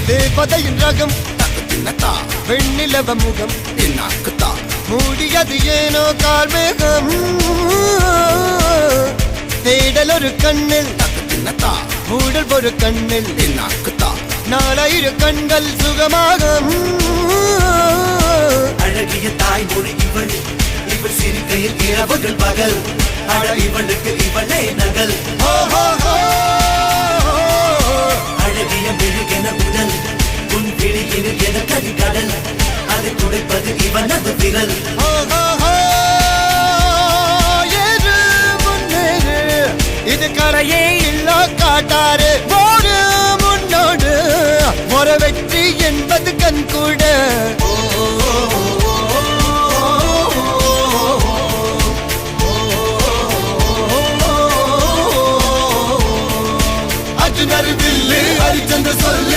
தேவதையின் ரகம் வெண்ணிலவ முகம் மூடியது ஏனோ கார்மேகம் தேடல் ஒரு கண்ணில் மூடல் ஒரு கண்ணில் நாலாயிர கண்கள் சுகமாக அழகிய தாய்மொழி இவள் இவள் சிரிக்கையில் இரவுகள் பகல் அழ இவளுக்கு இவளே நகல் அழகிய மெழுகென உடல் உன் விழியில் என கதிகடல் அதை துடைப்பது இவனது விரல் இது கரையே இல்ல காட்டாரு முன்னோடு ஒரு வெற்றி